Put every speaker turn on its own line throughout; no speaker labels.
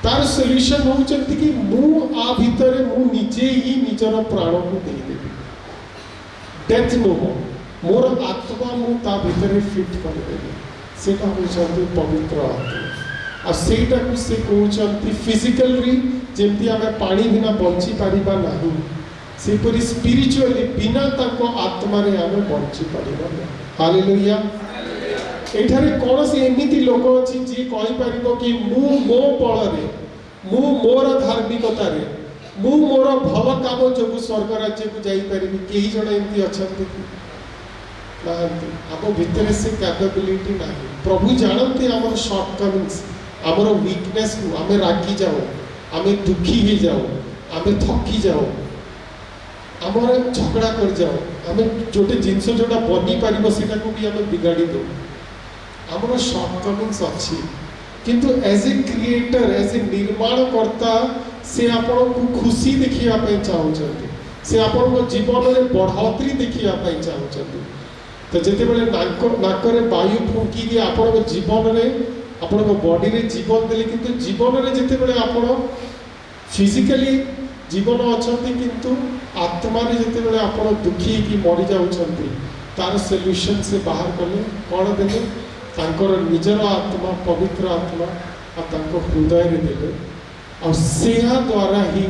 तार सॉल्यूशन होउचंती कि मु आ भितरे मु निजे ही निजर प्राण को दे देबी डेथ नो मोर आत्मा मु ता भितरे फिट कर देबी सेटा होउचंती पवित्र आत्मा आ सेटा को से कहउचंती फिजिकली जेमती आमे पानी बिना बंची पारिबा नाही सेपरी स्पिरिचुअली बिना ताको आत्मा रे आमे बंची पारिबा हालेलुया एठारे कौन से एमिति लोक अछि जे कहि परिबो कि मु मो बଳରେ मु मोर धार्मिकता रे मु मोर भव काम जो स्वर्ग राज्य को जाई परिबी केही जण एमिति अछंती नांती आपो भितरे से कैपेबिलिटी नाही प्रभु जानते हमर शॉर्टकमिंग्स हमर वीकनेस को आमे रागी जाओ आमे दुखी हो जाओ आमे थकी जाओ हमर झगड़ा कर जाओ आमे जोटे जिंस जोटा बनी पारिबो सेटा को भी आमे बिगाड़ी दो हमर शॉर्टकमिंग्स अच्छी किंतु as a creator as a निर्माणकर्ता से आपण को खुशी देखिया पे चाहउछंती से आपण को जीवन में बढ़ोतरी देखिया पे चाहउछंती तो जेते बेले नाकरे वायु फुंकी के आपण को जीवन में आपण को बॉडी रे जीवन देले किंतु जीवन रे जेते बेले आपण फिजिकली जीवन अछंती किंतु आत्मा रे जेते बेले आपण दुखी की मरि जाउछंती तार सॉल्यूशन से बाहर करले कोन देले तांकर निजर आत्मा पवित्र आत्मा आ तांको हृदय रे देले और सेहा द्वारा ही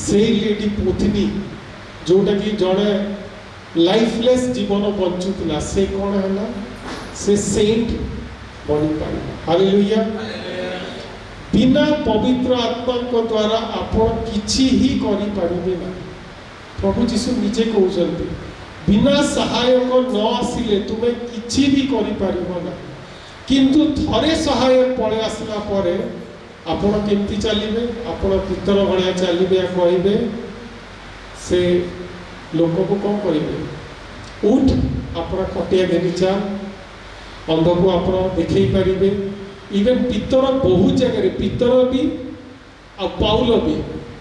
से लेडी पोथनी जोटा कि जड़े लाइफलेस जीवन बंचुला से कौन है से सेंट बनी पारे हालेलुया बिना पवित्र आत्मा को द्वारा आपण किछि ही करि परिबे ना प्रभु यीशु निजे कहउछंती बिना सहायक न आसिले तुमे किछि भी करि परिबो ना किंतु थरे सहायक पळे आसला परे आपण केमती चलिबे आपण पितर भलिया चलिबे या कहिबे से लोक को कौन करिबे उठ आपण खटिया घेनी चा अंध को आपण देखै परिबे इवन पितर बहुत जगह रे पितर भी आ पाउल भी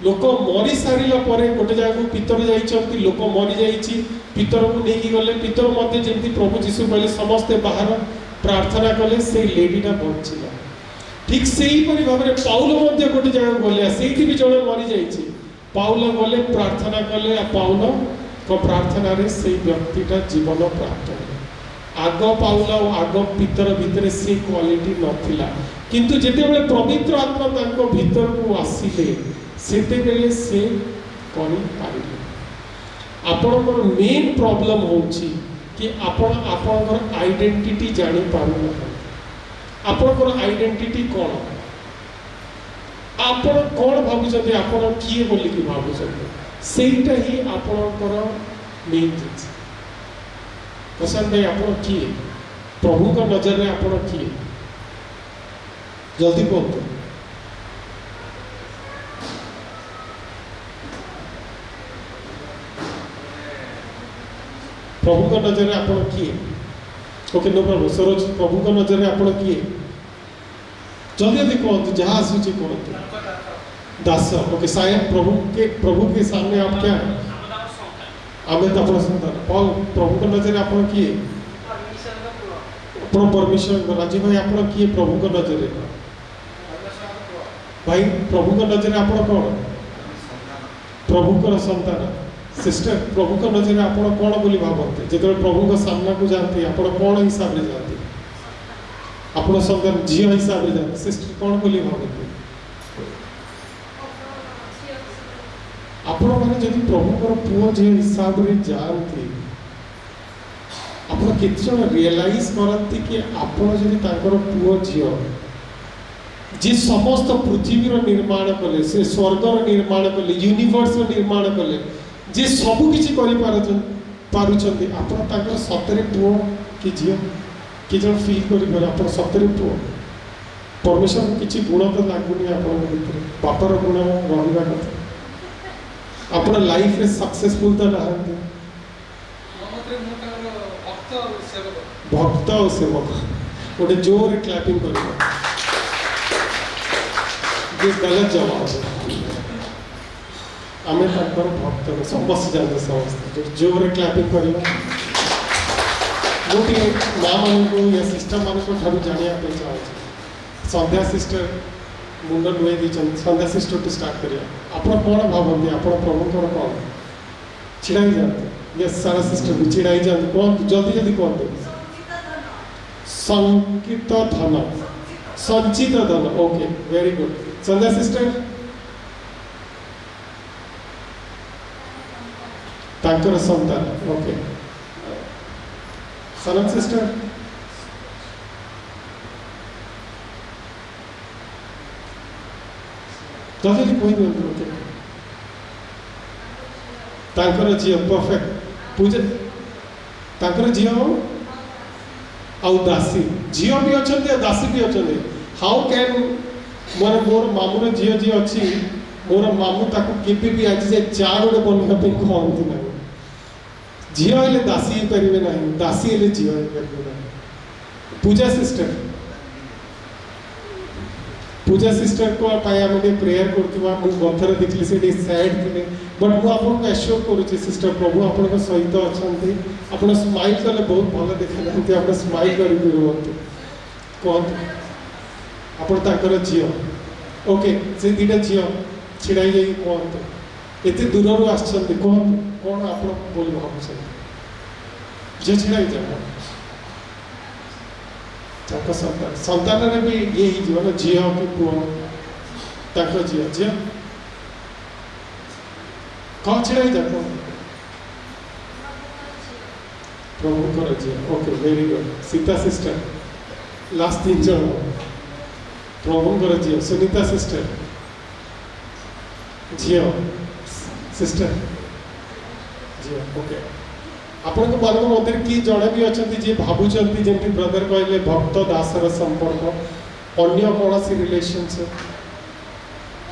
लोक मरी सारिला परे गोटे जगह पितर जाइछंती लोक मरी जाइछि पितर को नेकी गले पितर मध्ये जेमती प्रभु यीशु बोले समस्त बाहर प्रार्थना कले से लेडीटा बंचिला ठीक सेही परि भाबरे पाउल मध्ये गोटे जगह गले सेठी भी जणे मरी जाइछि पाउल गले प्रार्थना कले आ पाउल को प्रार्थना रे से व्यक्तिटा जीवन प्राप्त होला आग पाउल और आग पितर भितरे से क्वालिटी नथिला किंतु जेते बेले पवित्र आत्मा तांको भीतर को आसीले सेते बेले से करि पारिले आपनकर मेन प्रॉब्लम होछि कि आपण आपनकर आइडेंटिटी जानि पारु ना आपनकर आइडेंटिटी कोन आपण कोन भाबुछथि आपण किए बोली कि भाबुछथि सेटा ही आपनकर मेन चीज प्रशांत भाई आपण किए प्रभु का नजर रे आपण किए जल्दी कहतो प्रभु का नजर रे आपण किए ओके नो प्रॉब्लम सरोज प्रभु का नजर रे आपण किए जल्दी जल्दी कहतो जहां आसुची कहतो दास ओके शायद प्रभु के सामने आप क्या है आमें तो अपना संतान पाल प्रभु का नजर आपण किए आपण परमिशन राजी भाई आपण किए प्रभु का नजर भाई प्रभु का नजर आपण कौन प्रभु का संतान सिस्टर प्रभु का नजर आपण कौन बोली भाबते जेते प्रभु का सामना को जानते आपण कौन हिसाब रे जानते आपण संतान जी हिसाब रे जानते सिस्टर कौन बोली भाबते आपण माने जदि प्रभु को पुओ जे हिसाब रे जानते आपण किछन रियलाइज करंती कि आपण जदि ताकर पुओ जियो जे समस्त पृथ्वी रो निर्माण कले से स्वर्ग रो निर्माण कले यूनिवर्स रो निर्माण कले जे सब किछि करि पारुछंती आपण ताकर सतरे पुओ कि जियो कि जन फील करि गले आपण सतरे पुओ परमेश्वर किछि गुण तो लागुनी आपण भीतर बापर गुण रहिबा कथा अपना लाइफ रे सक्सेसफुल तो रहते भक्त और सेवक गोटे जोर क्लैपिंग कर गलत जवाब आम भक्त समस्त जानते समस्त जोर क्लैपिंग करवा मुझे माँ मान या सिस्टर मान ठार जाना चाहूँ संध्या सिस्टर मुंड नुआई दीचन संध्या सिस्टर टू स्टार्ट करिया आपण कोन भाबंती आपण प्रभु कोन कोन छिड़ाई जाते यस सारा सिस्टर भी छिड़ाई जाते कोन जल्दी जल्दी कोन संकित धन संचित धन ओके वेरी गुड संध्या सिस्टर तांकर संतान ओके सनम सिस्टर जल्दी कोई नहीं ओके तांकर झियो परफेक्ट पूजा तांकर झियो आउ दासी झियो भी अछंती दासी भी अछंती हाउ कैन मोर मोर मामूर झियो जी अछि मोर मामू ताको केबे भी आज जे चार गोटे बनवा पे कहंती ना झियो हेले दासी ही परिवे नहीं दासी हेले झियो ही परिवे नहीं पूजा सिस्टर को पाया मैंने प्रेयर करथुवा मु गथर देखली से सैड थिले बट मु आपन को एश्योर करूची सिस्टर प्रभु आपन को सहित अछंती आपन स्माइल करले बहुत भलो देखा जानते आपन स्माइल करी रहंतु कोन आपन ताकर झियो ओके से दिटा झियो छिड़ाई जाई कोन एते दूररु आछंती कोन कोन आपन बोल भाबुछन जे छिड़ाई जा ताको संतान रे भी ये ही जीवन झियो कि पुओ ताको झियो कौन छिड़ाई जा प्रभु कर झियो okay very good Sita sister last 3 जन प्रभु कर झियो सुनीता सिस्टर झियो सिस्टर झियो ओके आपण को मानव मध्य कि जड़े भी अच्छा जी भावुंट जमी ब्रदर कहले भक्त दासर संपर्क अन्य कौन सी रिलेशनशिप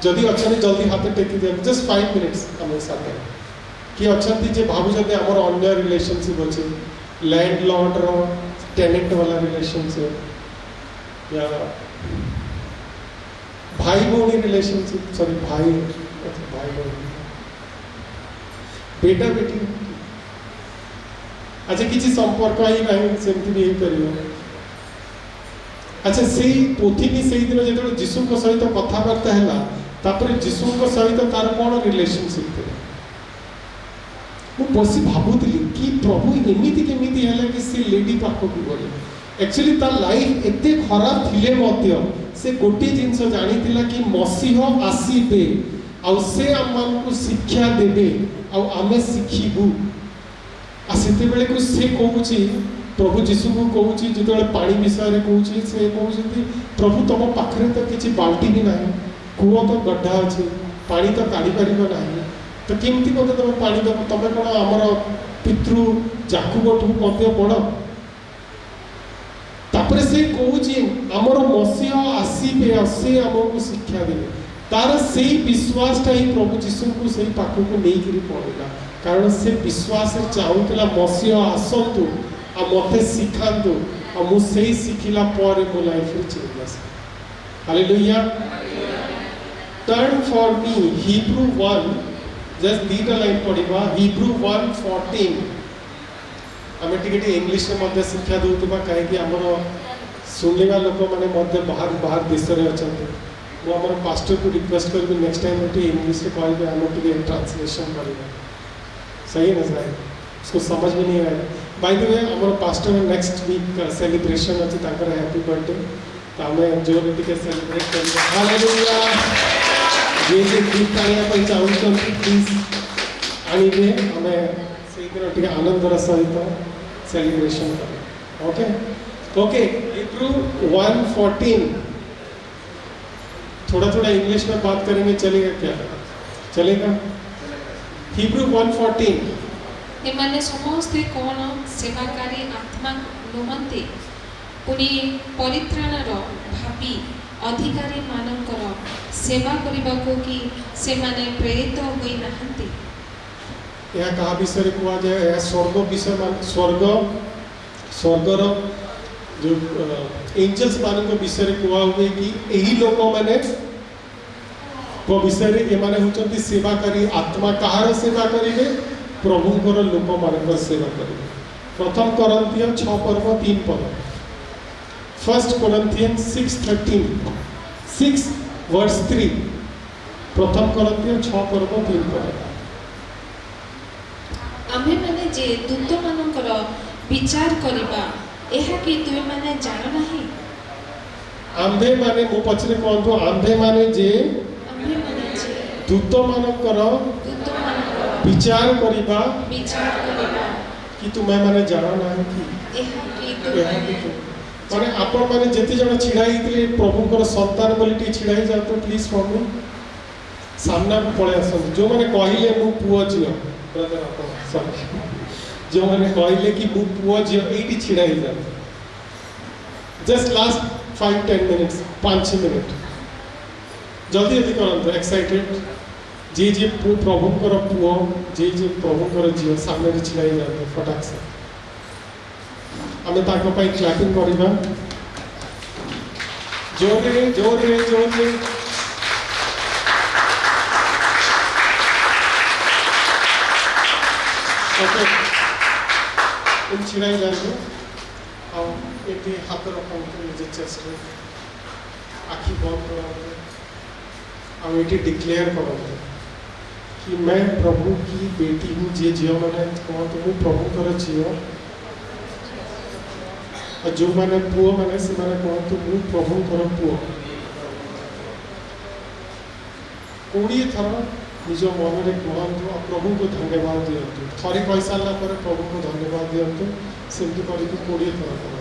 जदि अच्छा जल्दी हाथ टेकी दिया जस्ट 5 मिनिट्स आम साथ कि अच्छा जी भावुंट आमर अन्य रिलेशनशिप अच्छे लैंडलॉर्ड रो टेनेंट वाला रिलेशनशिप या भाई भौणी रिलेशनशिप सॉरी भाई भौणी बेटा बेटी अच्छा किसी संपर्क ही नहीं सेमती भी करियो अच्छा से पोथी भी से दिन जेतो जीसु को सहित कथाबार्ता हैला तापर जीसु को सहित तार कोन रिलेशनशिप थे मु बसी भाबुतली कि प्रभु एमिति केमिति हैला कि से लेडी पाखो को गले एक्चुअली तार लाइफ एते खराब थिले मध्य से गोटे जिंस जानितिला कि मसीह आसीबे आ से हमन को शिक्षा देबे आ आमे शिखिबू आ सेते बेले को से कहूची प्रभु जीशु को कहूची जो पानी विषय रे कहूची से कहउछंती प्रभु तुम पाखरे तो किछि बाल्टी भी नाही कुओ तो गड्ढा अछि पानी तो काढी परिबो नाही तो केमती मते तुम पानी दो तमे कोन हमर पितृ जाकुबठु मध्य बड़ तापर से कहूची हमर मसीह आसीबे से हमको शिक्षा देबे तार से विश्वासटा ही प्रभु जीशु को से पाखो को नहीं करी पड़ेगा कारण से विश्वास चाहूला मसीह आसतु आ मते शिखातु आ मु से शिखिला पर मो लाइफ रे चेंज आसे hallelujah turn for me Hebrew 1 just दीटा लाइन पढ़िबा हिब्रू 1:14 आमे टिके इंग्लिश रे मध्ये शिक्षा दोतबा काहे कि हमर सुनलेवा लोक माने मध्ये बाहर देश रे अछंती मु हमर पास्टर को रिक्वेस्ट करबी नेक्स्ट टाइम इंग्लिश रे कहबे हम टिके ट्रांसलेशन करबा सही है ना उसको समझ में नहीं आया बाय द वे हमारा पास्टर में नेक्स्ट वीक सेलिब्रेशन अच्छी ताकर हैप्पी बर्थडे तो हमें जो टिके सेलिब्रेट करेंगे हालेलुया ये जे गिफ्ट आनिया पे चाहूँ प्लीज आनिबे हमें सही दिन टिके आनंदर सहित सेलिब्रेशन करें ओके ओके हिब्रू 1:14 थोड़ा थोड़ा इंग्लिश में बात करेंगे चलेगा क्या चलेगा हिब्रू 1:14
एमाने समस्ते कोन सेवाकारी आत्मा नुहंते पुनी परित्राणर भाबी अधिकारी मानकर सेवा करबाको कि से माने प्रेरित होई नहंती
या कहा विषय को आ जाए या स्वर्ग विषय मान स्वर्गर जो एंजल्स मान को विषय को हुए कि एही लोक माने को विषय रे एमाने होचंती सेवाकारी आत्मा कहार सेवा करिवे प्रभुଙ୍କର ଲୋକମାନଙ୍କର सेवा करिवे प्रथम कोरिन्थिय 6 पर्व 3 पद 1 Corinthians 6:13 6 वर्स 3 प्रथम करंतियों 6 पर्व 3 पद
आम्भे माने जे दूत मानकर विचार करिबा एहा कि तुमे माने जानो नाही।
आंधे माने मो पछरे कहतो आंधे माने जे
आम्भे माने जे
दूत मानकर
दूत मानकर
विचार करिबा
विचार करिबा
कि तुमे माने जानो नाही कि
एहा कि तुमे
माने आपण माने जेते जण छिड़ा हितले प्रभुकर संतान बोली टी छिड़ा ही जातो प्लीज फॉर मी सामना को पळे आसन जो माने कहिले मु पुओ जियो ब्रदर आपण सॉरी जो माने कहिले कि मु पुओ जियो एठी छिड़ा ही जातो जस्ट लास्ट 5-10 मिनट्स 5 मिनट जल्दी जल्दी करंतो एक्साइटेड जे जे प्रभुकर पुओ जे जे प्रभुकर जियो सामने रे छिड़ा ही जातो फटाक से हमें ताको पाई क्लैपिंग करिबा जोरे जोरे जोरे ओके इन छिड़ाई जाए और एक हाथ रखा निजे चेस्ट रे आखि बंद करा और ये डिक्लेयर करो कि मैं प्रभु की बेटी हूँ जे जियो मैंने कहा तो मैं प्रभु कर जियो और जो मैंने पुओ मैंने से मैंने कहा तो मु प्रभु कर पुओ 20 थर निज मन में कहतु और प्रभु को धन्यवाद दिंतु थरी कही सारा पर प्रभु को धन्यवाद दिंतु सेमती करके 20 थर कर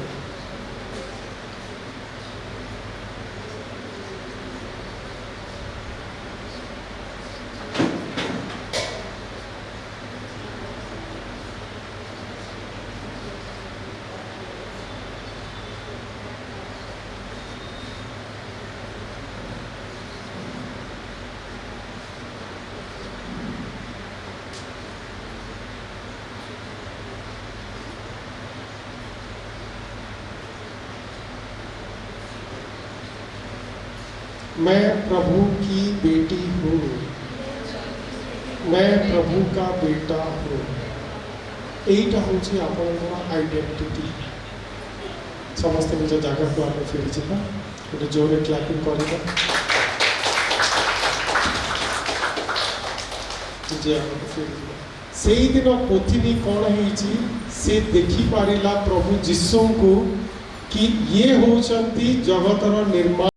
मैं प्रभु की बेटी हूँ मैं प्रभु का बेटा हूँ एटा हूँ आपंकर आइडेंटिटी समस्त निज जगह को आम फेरी जा गोटे जोरे क्लैपिंग करवा से दिन पोथिनी कौन है देखी पारिला प्रभु जीशु को कि ये होचंती जगतर निर्माण